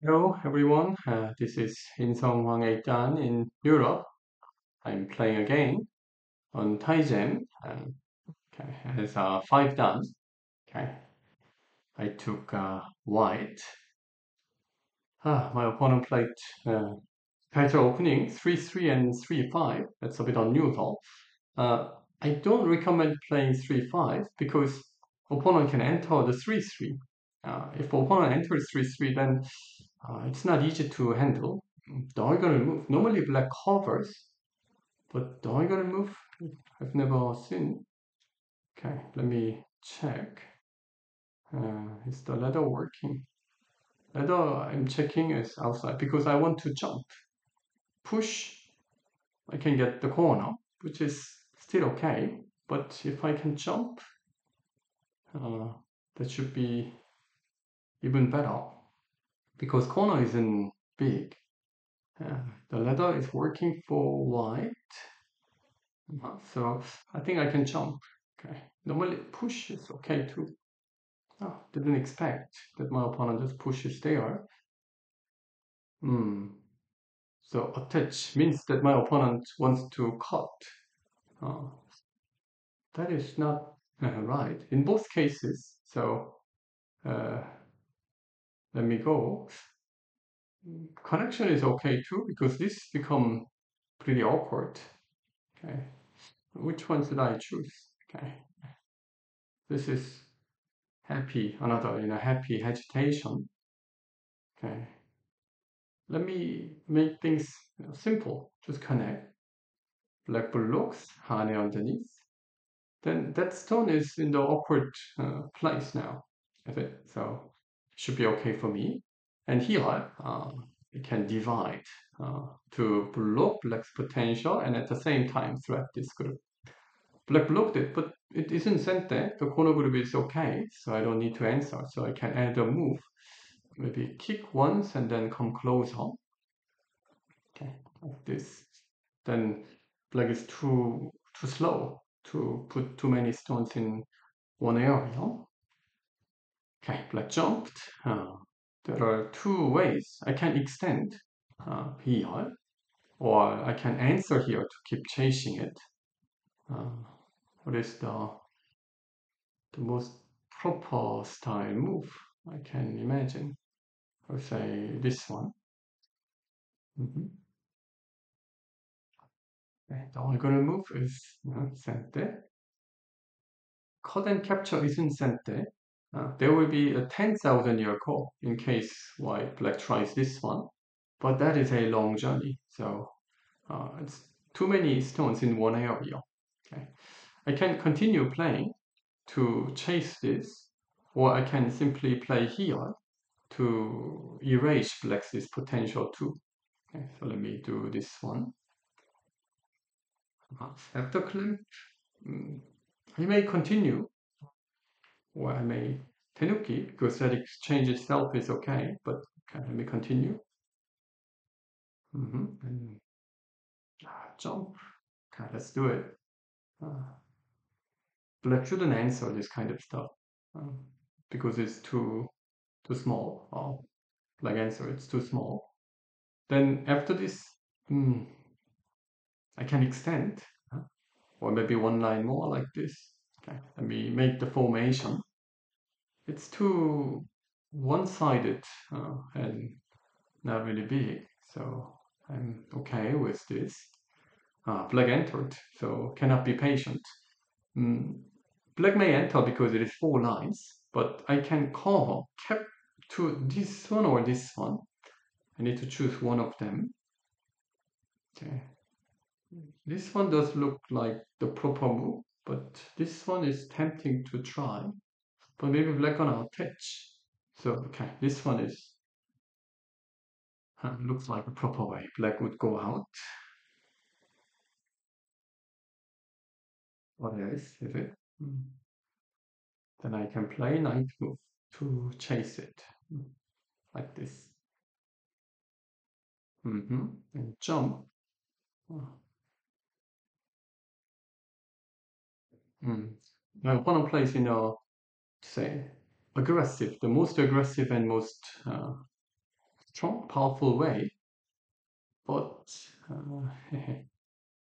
Hello everyone, this is Insong Hwang Dan in Europe. I'm playing a game on Tygem. Okay, has 5 dan. Okay, I took white. My opponent played title opening 3-3 and 3-5. That's a bit unusual. I don't recommend playing 3-5 because opponent can enter the 3-3. If opponent enters 3-3, then it's not easy to handle. Diagonal move. Normally black covers, but diagonal move I've never seen. Okay, let me check. Is the ladder working? Ladder I'm checking is outside because I want to jump. Push, I can get the corner, which is still okay. But if I can jump, uh, that should be even better because corner isn't big. The ladder is working for white. So I think I can jump. Okay. Normally push is okay too. Oh, didn't expect that my opponent just pushes there. Hmm. So attach means that my opponent wants to cut. Uh, that is not right in both cases. So uh, let me go. Connection is okay too because this become pretty awkward. Okay. Which one should I choose? Okay. This is happy, another happy agitation. Okay. Let me make things simple. Just connect. Black blocks, honey underneath. Then that stone is in the awkward place now. Is it? So should be okay for me. And here we can divide to block black's potential and at the same time threat this group. Black blocked it, but it isn't sent there. The corner group is okay, so I don't need to answer. So I can add a move. Maybe kick once and then come closer. Okay, like this. Then black is too slow to put too many stones in one area. Okay, black jumped. There are two ways. I can extend here, or I can answer here to keep chasing it. Uh, what is the most proper style move I can imagine? I would say this one. Mhm. Okay, the only move is sent there. Cut and capture isn't sent there. There will be a 10,000 year call in case white black tries this one, but that is a long journey, so it's too many stones in one area. Okay, I can continue playing to chase this, or I can simply play here to erase black's potential too. Okay, so let me do this one. After click, mm, I may continue or I may tenuki because that exchange itself is okay, but okay, let me continue. And jump. Okay, let's do it. Uh, Black shouldn't answer this kind of stuff um, because it's too small. Black answer, it's too small. Then after this, hmm, I can extend, or maybe one line more like this. Okay, let me make the formation. It's too one-sided and not really big, so I'm okay with this. Black entered, so cannot be patient. Mm, Black may enter because it is 4 lines, but I can cover cap to this one or this one. I need to choose one of them. Okay. This one does look like the proper move, but this one is tempting to try. But maybe black gonna attach. So okay, this one is looks like a proper way. Black would go out. What else is it? Then I can play knight move to chase it. Like this. And jump. Oh, My opponent plays in a, say, aggressive, the most aggressive and most strong, powerful way, but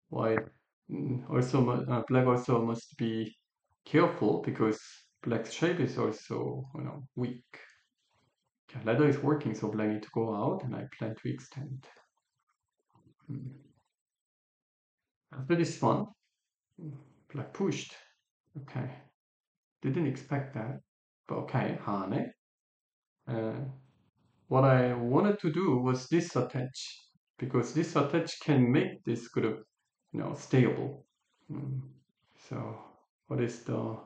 white also black also must be careful because black's shape is also weak. Okay, ladder is working, so black need to go out, and I plan to extend. Hmm. After this one, black pushed. Okay, didn't expect that, but okay, Hane. Uh, what I wanted to do was this attach because this attach can make this group, stable. Hmm. So, what is the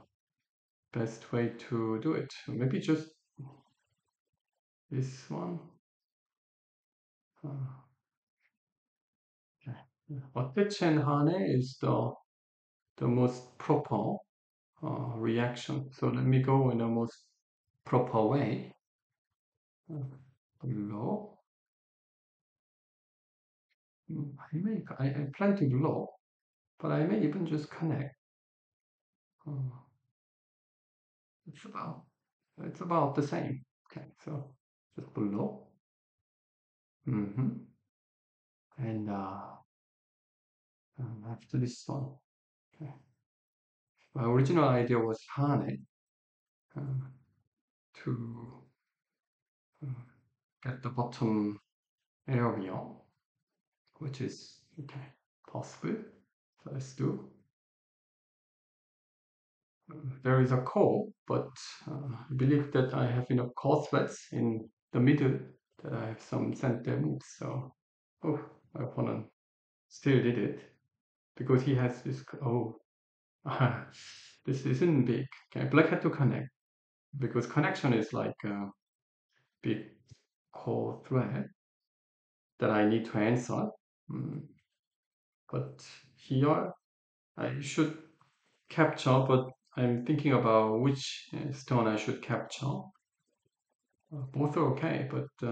best way to do it? Maybe just this one. Okay. Attach and Hane is the most proper reaction. So let me go in the most proper way. Below. I plan to below, but I may even just connect. Uh, it's about it's about the same. Okay, so just below. Mm-hmm. And after this one. Okay. My original idea was Hane uh, to get the bottom area, which is okay possible. So let's do. There is a core, but I believe that I have enough core threads in the middle that I have some center moves. So, oh, my opponent still did it because he has this. Oh, this isn't big. Okay, black had to connect because connection is like a big core thread that I need to answer. Mm, but here I should capture, but I'm thinking about which stone I should capture. Both are okay, but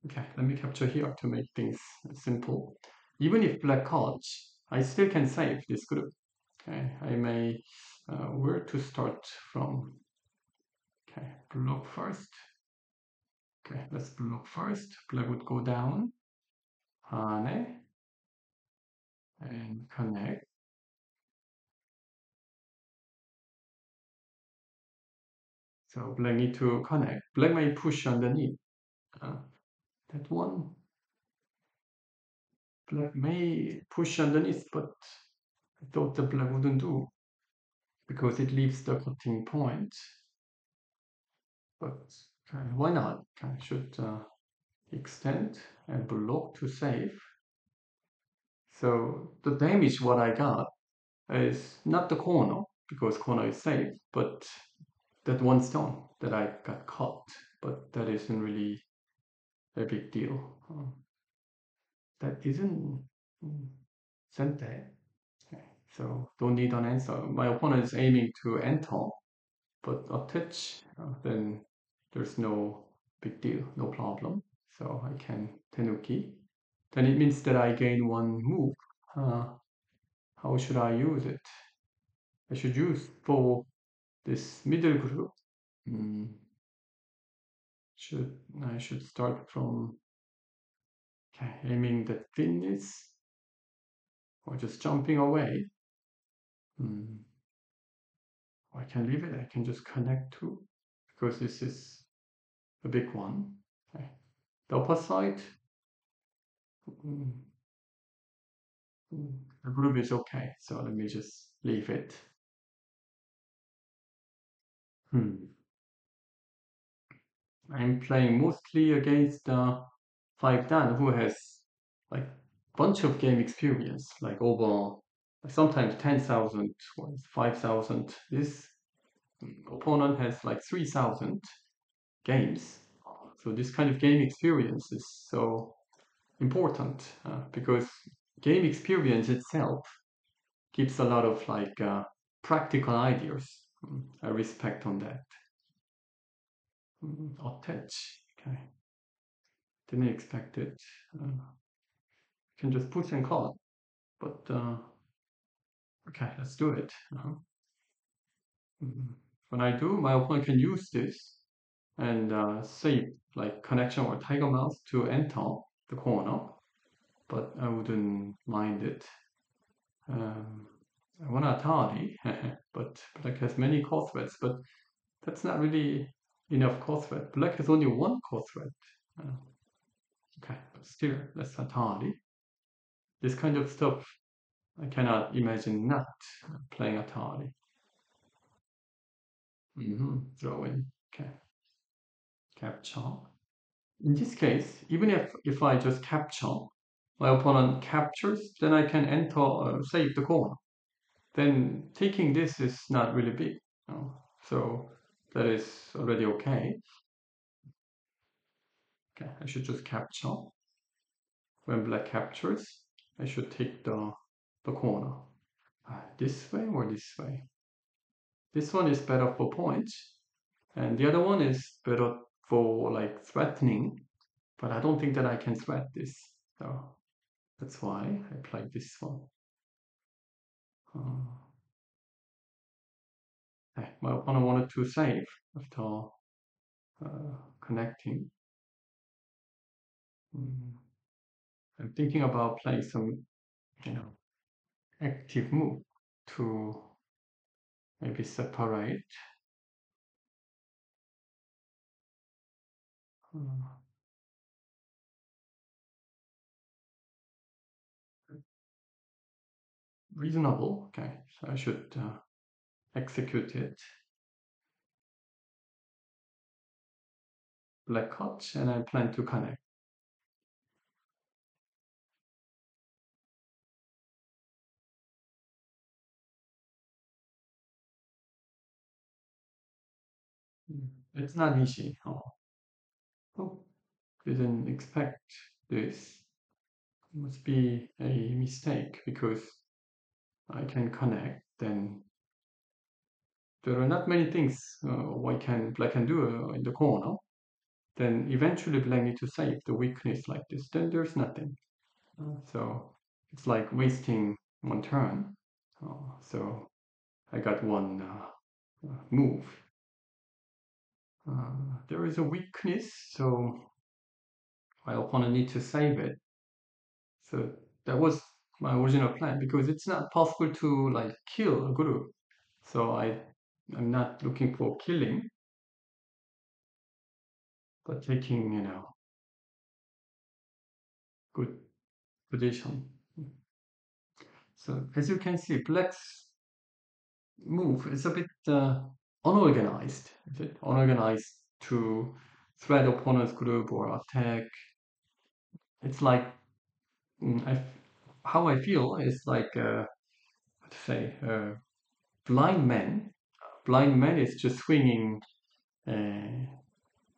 okay, let me capture here to make things simple. Even if black cuts, I still can save this group. Okay, I may where to start from. Okay, block first. Okay, let's block first. Black would go down, Hane, and connect. So black need to connect. Black may push underneath. Uh, that one, black may push underneath, but I thought the black wouldn't do because it leaves the cutting point. But why not? I should extend and block to save. So the damage what I got is not the corner because corner is safe, but that one stone that I got caught. But that isn't really a big deal. That isn't sent there. Okay. So don't need an answer. My opponent is aiming to enter, but attach, then there's no big deal, no problem. So I can tenuki. Then it means that I gain one move. How should I use it? I should use for this middle group. Mm, should I should start from okay, aiming the thinness or just jumping away? Mm, I can leave it. I can just connect to because this is a big one. Okay. The upper side. Mm, the group is okay, so let me just leave it. Hmm. I'm playing mostly against Five Dan, who has like bunch of game experience, like over like sometimes 10,000 or 5,000. This opponent has like 3,000 games. So this kind of game experience is so important because game experience itself gives a lot of like practical ideas. I respect on that. Attach. Okay. Didn't expect it. Can just push and call. But okay, let's do it. When I do, my opponent can use this. and save like connection or Tygem mouse to enter the corner, but I wouldn't mind it. Um, I want Atari, but Black has many core threads, but that's not really enough core thread. Black has only one core thread. Uh, okay, but still, that's Atari. This kind of stuff, I cannot imagine not playing Atari. Throw in, okay, capture. In this case, even if I just capture, my opponent captures, then I can enter, save the corner. Then taking this is not really big. So that is already okay. Okay, I should just capture. When black captures, I should take the corner. This way or this way? This one is better for points, and the other one is better for like threatening, but I don't think that I can threat this. So that's why I played this one. Uh, my opponent wanted to save after connecting. Mm, I'm thinking about playing some, you know, active move to maybe separate. Uh, Reasonable. Okay, so I should execute it. Black hot, and I plan to connect. It's not easy. Oh, didn't expect this. Must be a mistake because I can connect. Then there are not many things black can do in the corner. Then eventually black need to save the weakness like this. Then there's nothing. So it's like wasting one turn. So I got one move. There is a weakness, so my opponent need to save it. So that was my original plan because it's not possible to like kill a group. So I'm not looking for killing, but taking good position. So as you can see, black's move is a bit unorganized. Is it unorganized to threat opponent's group or attack? It's like mm, I, f- how I feel is like what to say blind man. Blind man is just swinging uh,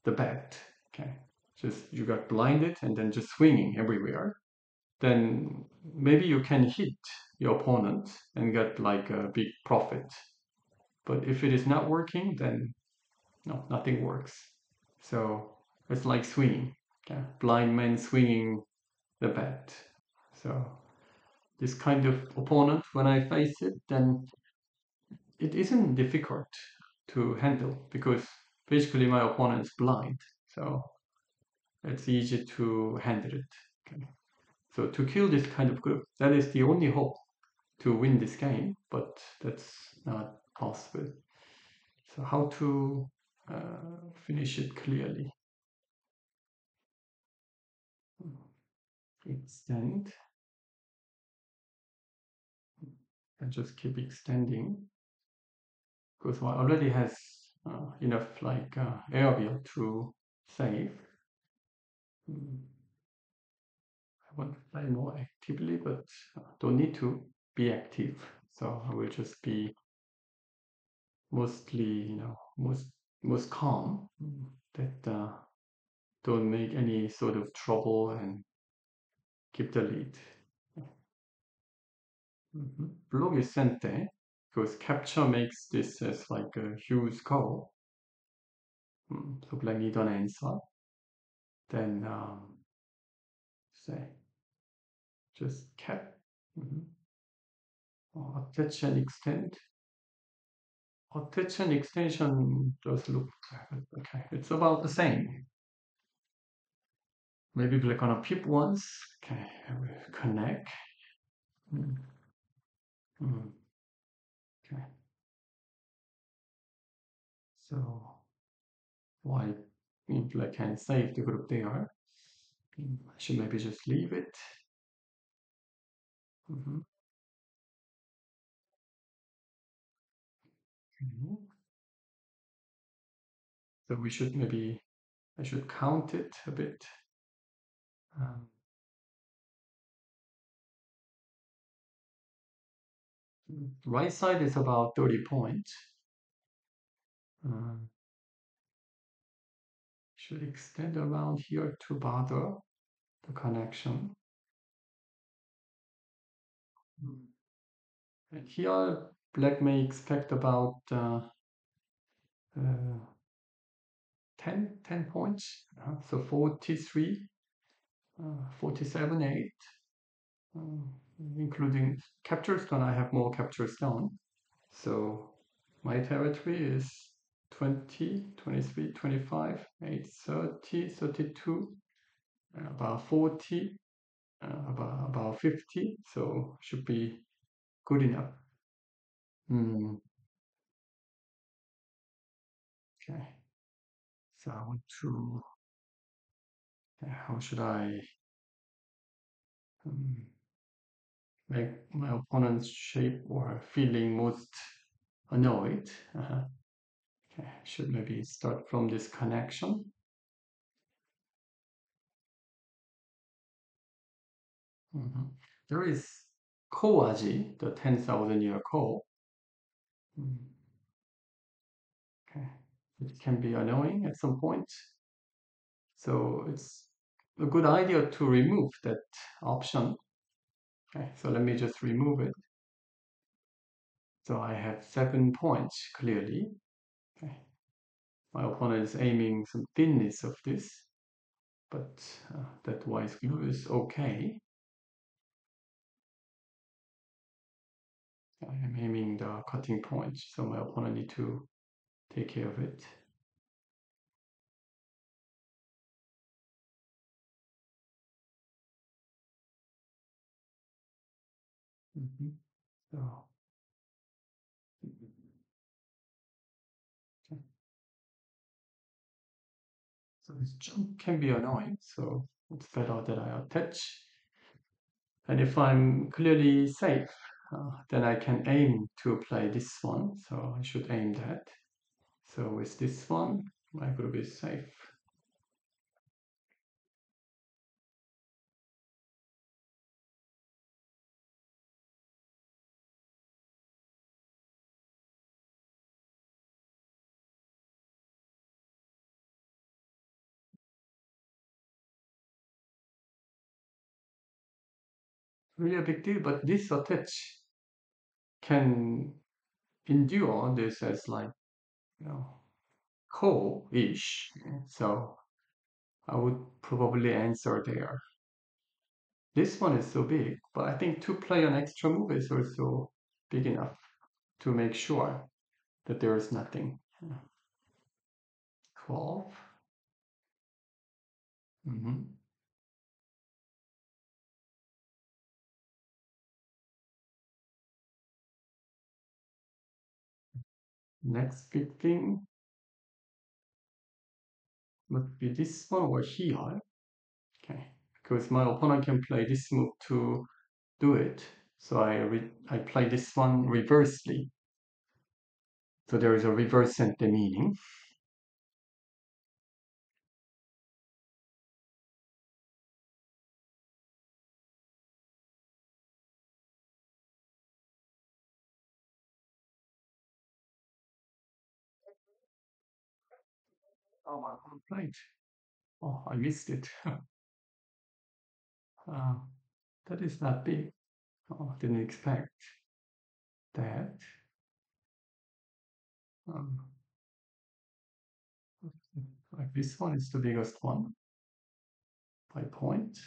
the bat. Okay, just you got blinded and then just swinging everywhere. Then maybe you can hit your opponent and get like a big profit. But if it is not working, then no, nothing works. So it's like swinging. Okay? Blind man swinging the bat. So this kind of opponent, when I face it, then it isn't difficult to handle because basically my opponent is blind. So it's easy to handle it. Okay? So to kill this kind of group, that is the only hope to win this game, but that's not possible. So how to finish it clearly? Extend and just keep extending because one already has enough like area to save. Mm, I want to play more actively, but don't need to be active. So I will just be mostly, most calm. That don't make any sort of trouble and keep the lead. Blog is sente because capture makes this as like a huge goal. So black need an answer. Then say just cap. Attach and extend. Attach and extension does look okay. It's about the same. Maybe we're gonna pip once. Okay, connect. Mm, mm, okay. So why if I can save the group there? I should maybe just leave it. Mhm. Mhm. So we should maybe I should count it a bit. Um, right side is about 30 points. Um, should extend around here to bother the connection. Mm. And here, black may expect about uh, 10 points. So 43, 47, 8, uh, including captures, then I have more captures down. So my territory is 20, 23, 25, 8, 30, 32, about 40, about 50. So should be good enough. Hmm, okay. So I want to, how should I um, make my opponent's shape or feeling most annoyed? Okay, should maybe start from this connection. Mhm. There is Koaji, the 10,000 year ko. Mm, okay. It can be annoying at some point. So it's a good idea to remove that option. Okay, so let me just remove it. So I have 7 points clearly. Okay. My opponent is aiming some thinness of this, but that wise glue is okay. I am aiming the cutting point, so my opponent need to take care of it. Mhm. So, okay. So this jump can be annoying, so it's better that I attach. And if I'm clearly safe, then I can aim to play this one. So I should aim that. So with this one, my group is safe. Really a big deal, but this attach can endure this as like, you know, co-ish. So I would probably answer there. This one is so big, but I think to play an extra move is also big enough to make sure that there is nothing. 12. Mhm. Next big thing would be this one over here. Okay, because my opponent can play this move to do it. So I play this one reversely. So there is a reverse center meaning. Oh, my opponent played. Oh, I missed it. uh, that is not big. Oh, didn't expect that. Um, like this one is the biggest one by point.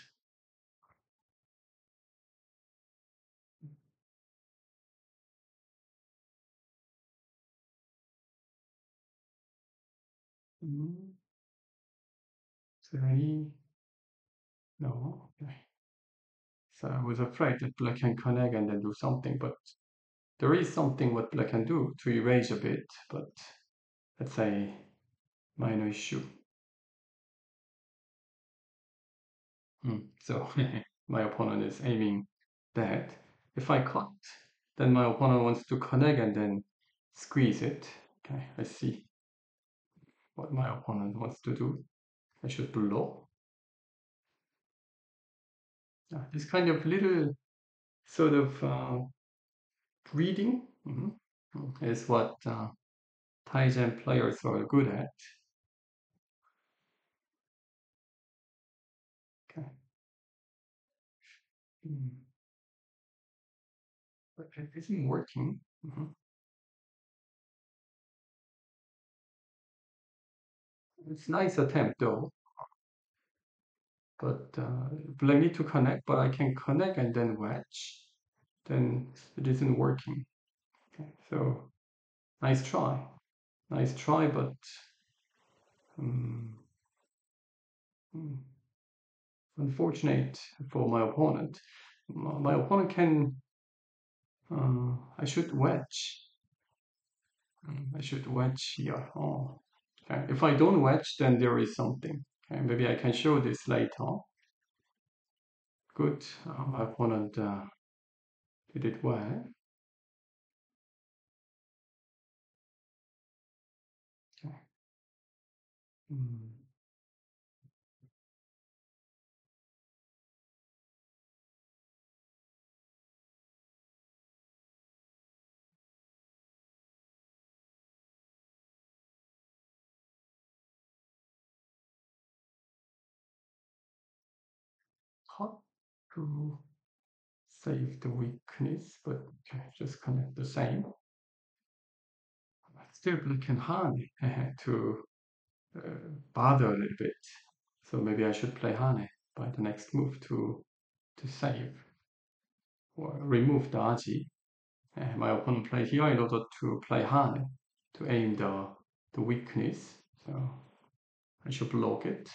Mm, three. No. Okay. So I was afraid that black can connect and then do something, but there is something what black can do to erase a bit, but that's a minor issue. So my opponent is aiming that. If I cut, then my opponent wants to connect and then squeeze it. Okay, I see what my opponent wants to do. I should blow. This kind of little sort of reading is what Tygem players are good at. Okay. Mm. But it isn't working. It's nice attempt though, but I need to connect, but I can connect and then wedge. Then it isn't working. Okay, so nice try, but um, mm, unfortunate for my opponent. My opponent can. I should wedge. I should wedge here. Oh, okay. If I don't wedge, then there is something. Okay, maybe I can show this later. Good. My opponent did it well. Okay. Mm. Hard to save the weakness, but okay, just connect the same. Still, we can Hane to bother a little bit. So maybe I should play Hane by the next move to save or remove the Aji. My opponent played here in order to play Hane to aim the weakness. So I should block it.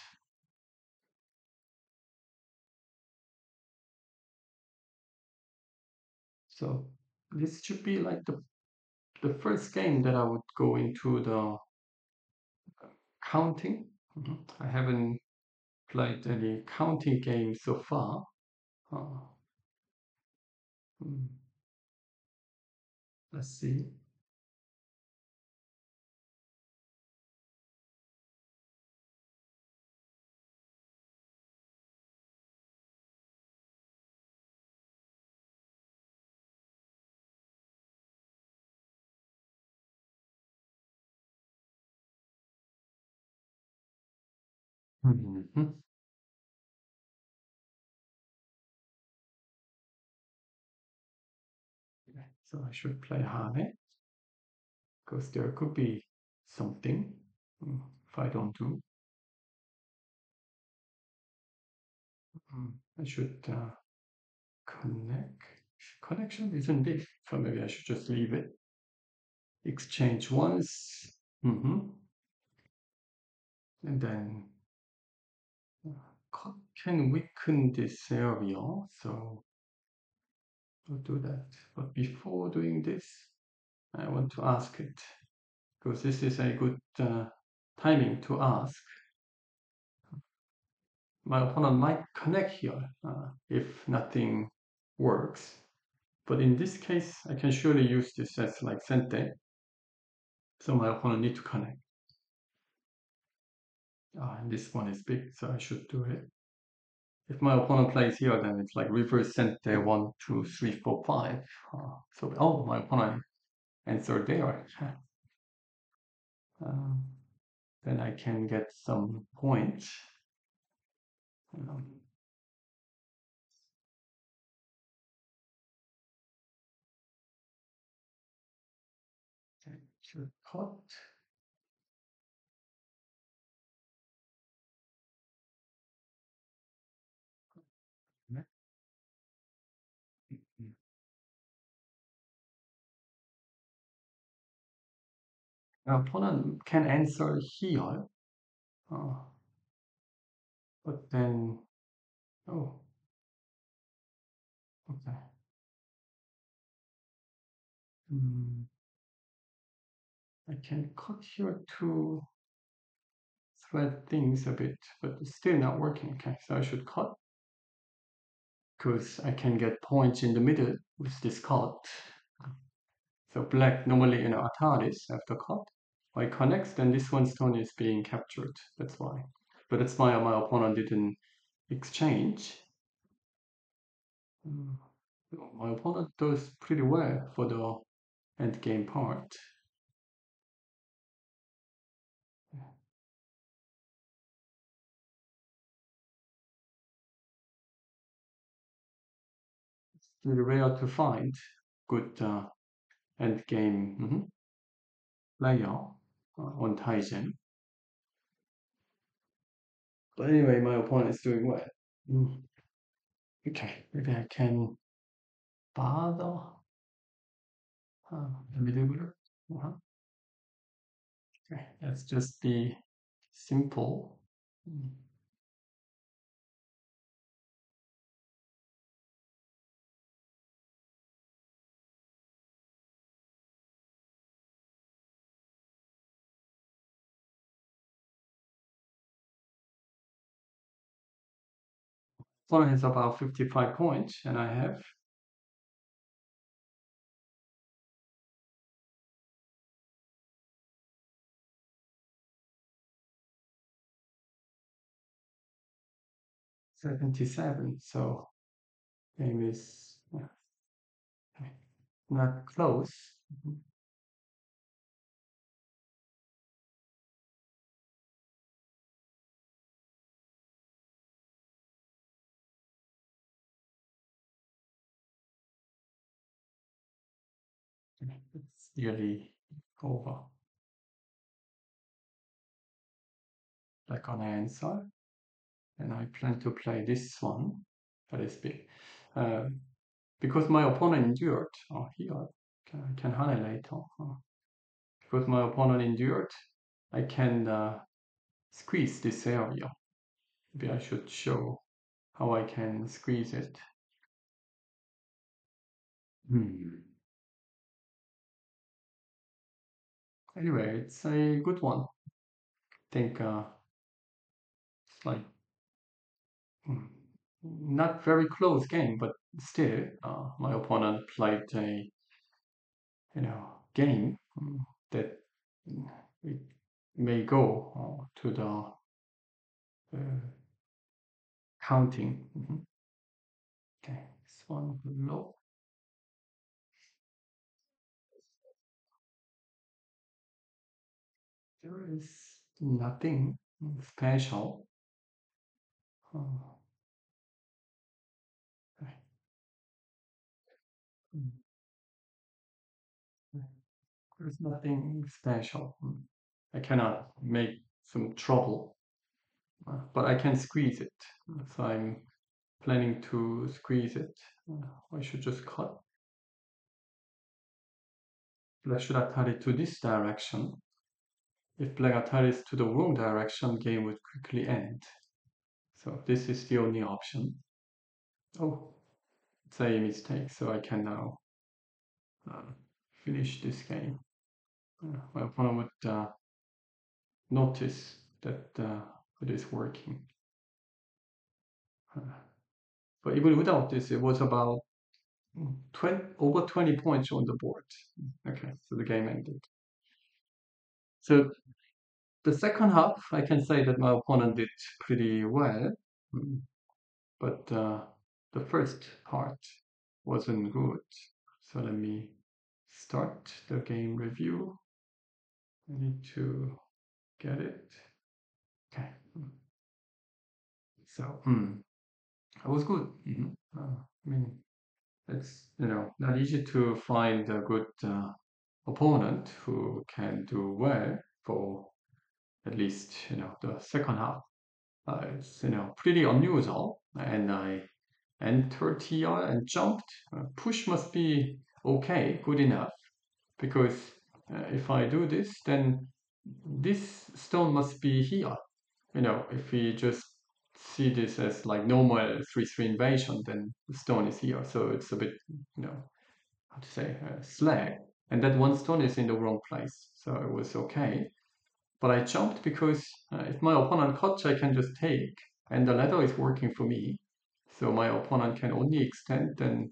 So this should be like the first game that I would go into the counting. I haven't played any counting games so far. Uh, mm, let's see. Mhm. So I should play Hane because there could be something if I don't do. I should connect. Connection isn't big, so maybe I should just leave it. Exchange once, and then can weaken this area, so I'll do that. But before doing this, I want to ask it because this is a good timing to ask. My opponent might connect here if nothing works. But in this case, I can surely use this as like sente. So my opponent need to connect. And this one is big, so I should do it. If my opponent plays here, then it's like reverse sente 1, 2, 3, 4, 5. Oh, my opponent answered there. um, then I can get some points. Um, should cut. My opponent can answer here. Uh, but then, oh, okay. Mm, I can cut here to thread things a bit, but it's still not working. Okay, so I should cut because I can get points in the middle with this cut. So black normally in Ataris after cut. If I connect, then this one stone is being captured. That's why. But that's why my opponent didn't exchange. Mm, my opponent does pretty well for the end game part. It's really rare to find good end game player on Tygem. But anyway, my opponent is doing well. Mm, okay, maybe I can bother the middle. Uh-huh. Okay, let's just be simple. Mm. Opponent has about 55 points, and I have 77. So game is not close. Mhm. It's nearly over. Like on answer, and I plan to play this one. That is big. Um, because my opponent endured. Oh, here I can highlight. Because my opponent endured, I can squeeze this area. Maybe I should show how I can squeeze it. Hmm. Anyway, it's a good one. I think it's like hmm, not very close game, but still, my opponent played a game that it may go to the counting. Okay, this one low. There is nothing special. Uh, okay. Mm, There's nothing special. I cannot make some trouble, but I can squeeze it. So I'm planning to squeeze it. I should just cut. Black should attack it to this direction. If black attacks to the wrong direction, game would quickly end. So this is the only option. Oh, it's a mistake, so I can now uh, finish this game. My opponent would notice that it is working. Uh, but even without this, it was about over 20 points on the board. Okay, so the game ended. So the second half, I can say that my opponent did pretty well, mm, but the first part wasn't good. So let me start the game review. I need to get it. Okay. So it was good. I mean, it's not easy to find a good opponent who can do well for at least the second half. It's pretty unusual, and I entered here and jumped. Push must be okay, good enough, because if I do this, then this stone must be here. if we just see this as like normal 3-3 invasion, then the stone is here. So it's a bit, how to say, slag. And that one stone is in the wrong place. So it was okay. But I jumped because if my opponent cuts, I can just take. And the ladder is working for me. So my opponent can only extend, then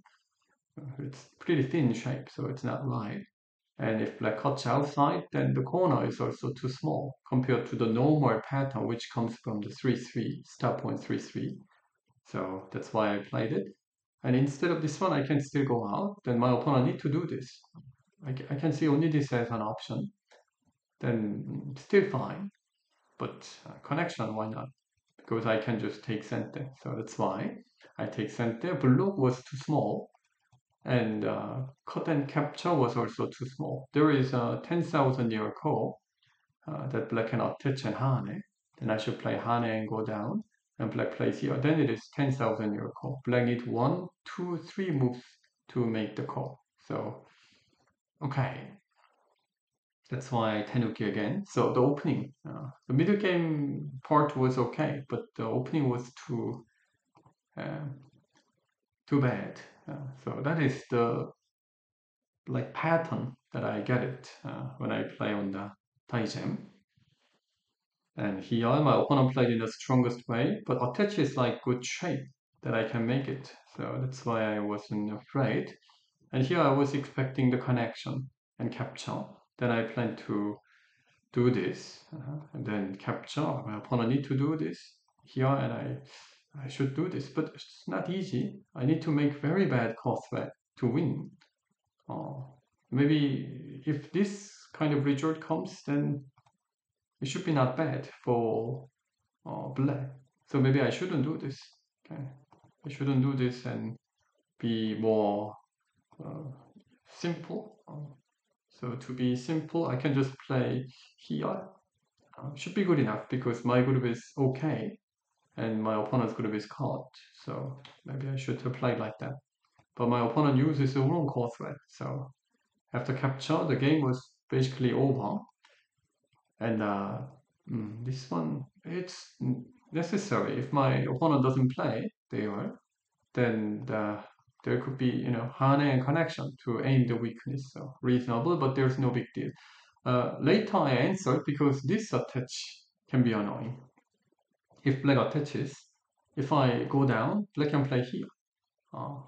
it's pretty thin shape, so it's not right. And if black cuts outside, then the corner is also too small compared to the normal pattern, which comes from the 3-3, start point 3-3. So that's why I played it. And instead of this one, I can still go out. Then my opponent need to do this. I can see only this as an option. Then still fine. But connection, why not? Because I can just take center. So that's why I take center. Blue was too small. And cut and capture was also too small. There is a 10,000 year call that black cannot touch and Hane. Then I should play Hane and go down. And black plays here. Then it is 10,000 euro call. Black needs 1, 2, 3 moves to make the call. So, okay. That's why Tenuki again. So the opening, the middle game part was okay, but the opening was uh, too bad. So that is the like pattern that I get it when I play on the Tygem. And here my opponent played in the strongest way, but attach is like good shape that I can make it. So that's why I wasn't afraid. And here I was expecting the connection and capture. Then I plan to do this and then capture. My opponent need to do this here, and I should do this, but it's not easy. I need to make very bad cost threat to win. Maybe if this kind of result comes, then it should be not bad for black. So maybe I shouldn't do this. Okay, I shouldn't do this and be more uh, simple. So to be simple, I can just play here. Should be good enough because my group is okay and my opponent's group is caught. So maybe I should have played like that. But my opponent uses the wrong core threat. So after capture, the game was basically over. And this one, it's necessary. If my opponent doesn't play there, then there could be, Hane and connection to aim the weakness. So reasonable, but there's no big deal. Later I answered because this attach can be annoying. If black attaches, if I go down, black can play here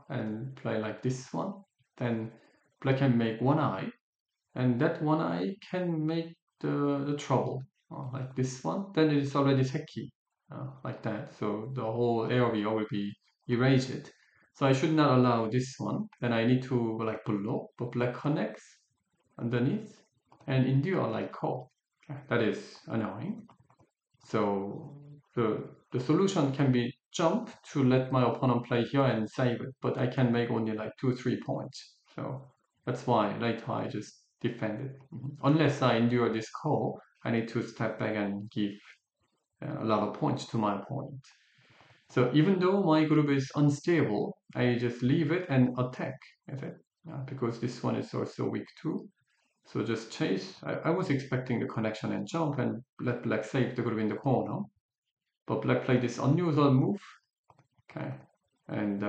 and play like this one. Then black can make one eye, and that one eye can make the trouble like this one. Then it is already seki like that. So the whole area will be erased. So I should not allow this one. Then I need to like block, but black connects underneath and endure like call. That is annoying. So the solution can be jump to let my opponent play here and save it, but I can make only like 2-3 points. So that's why later I just defend it. Unless I endure this call, I need to step back and give a lot of points to my opponent. So even though my group is unstable, I just leave it and attack with it because this one is also weak too. So just chase. I was expecting the connection and jump and let black save the group in the corner. But black played this unusual move. Okay. And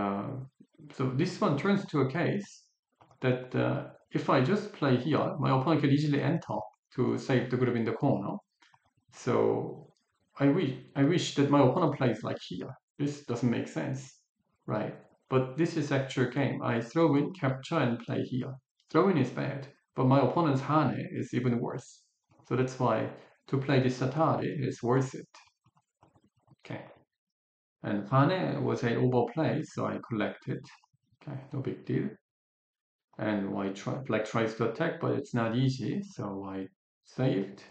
so this one turns to a case that if I just play here, my opponent can easily enter to save the group in the corner. So I wish that my opponent plays like here. This doesn't make sense, right? But this is actual game. I throw in, capture, and play here. Throwing is bad, but my opponent's Hane is even worse. So that's why to play this Satari is worth it. Okay. And Hane was an overplay, so I collected. Okay, no big deal. And black tries to attack, but it's not easy, so I saved.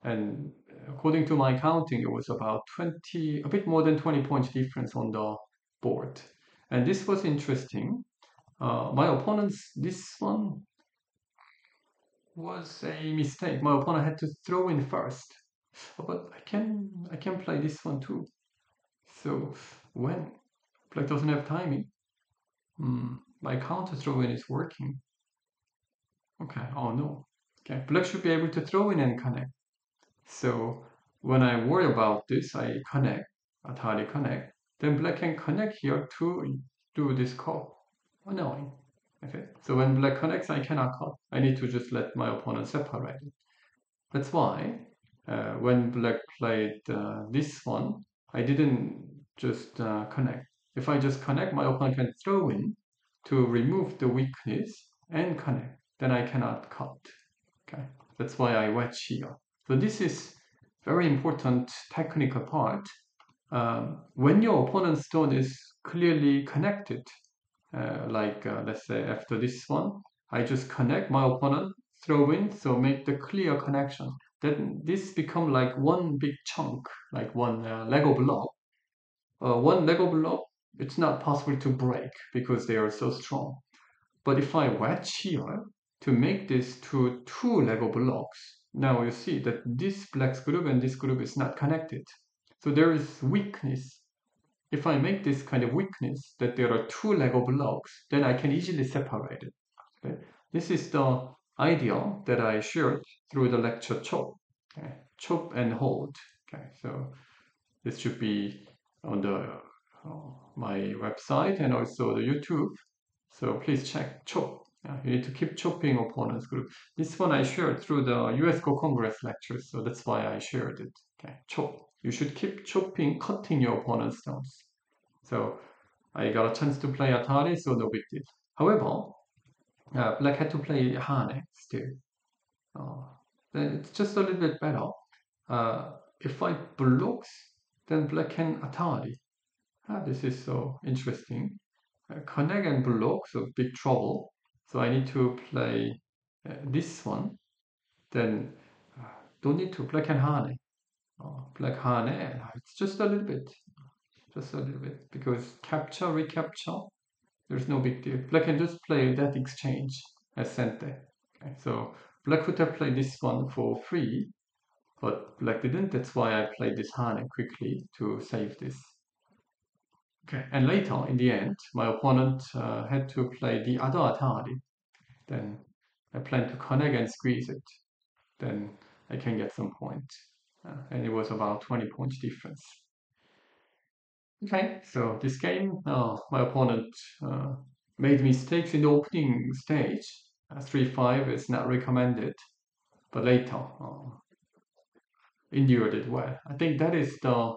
And according to my counting, it was about 20, a bit more than 20 points difference on the board. And this was interesting. My opponent's, this one was a mistake. My opponent had to throw in first. But I can play this one too. So when black doesn't have timing, my counter throw in is working. Okay, oh no. Okay, black should be able to throw in and connect. So when I worry about this, I connect, Atari connect. Then black can connect here to do this call. Annoying. Okay, so when black connects, I cannot call. I need to just let my opponent separate it. That's why when black played this one, I didn't just connect. If I just connect, my opponent can throw in to remove the weakness and connect. Then I cannot cut. Okay, that's why I wedge here. So this is very important technical part. When your opponent's stone is clearly connected, let's say after this one, I just connect my opponent, throw in, so make the clear connection. Then this become like one big chunk, like one Lego block. One Lego block, it's not possible to break because they are so strong. But if I wedge here to make this to two Lego blocks, now you see that this black group and this group is not connected. So there is weakness. If I make this kind of weakness that there are two Lego blocks, then I can easily separate it. Okay? This is the idea that I shared through the lecture chop. Okay? Chop and hold. Okay, so this should be on the my website and also the YouTube. So please check chop. You need to keep chopping opponents group. This one I shared through the US Go Congress lectures, so that's why I shared it. Okay, chop. You should keep chopping, cutting your opponent's stones. So I got a chance to play Atari, so no big deal. However, Black had to play Hane still. Uh, then it's just a little bit better. If I blocks, then Black can Atari. This is so interesting. Connect and block, so big trouble. So I need to play this one. Then don't need to Black and Hane. Black Hane, it's just a little bit. Just a little bit. Because capture, recapture, there's no big deal. Black can just play that exchange as Sente. Okay, so Black could have played this one for free, but Black didn't. That's why I played this Hane quickly to save this. Okay, and later in the end, my opponent had to play the other Atari. Then I plan to connect and squeeze it. Then I can get some points. And it was about 20 points difference. Okay, so this game, my opponent made mistakes in the opening stage. 3-5 is not recommended, but later endured it well. I think that is the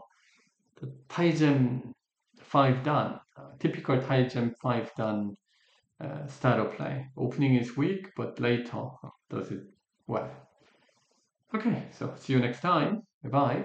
Tygem 5 dan, typical Tygem 5 dan style of play. Opening is weak, but later does it well. Okay, so see you next time. Bye bye.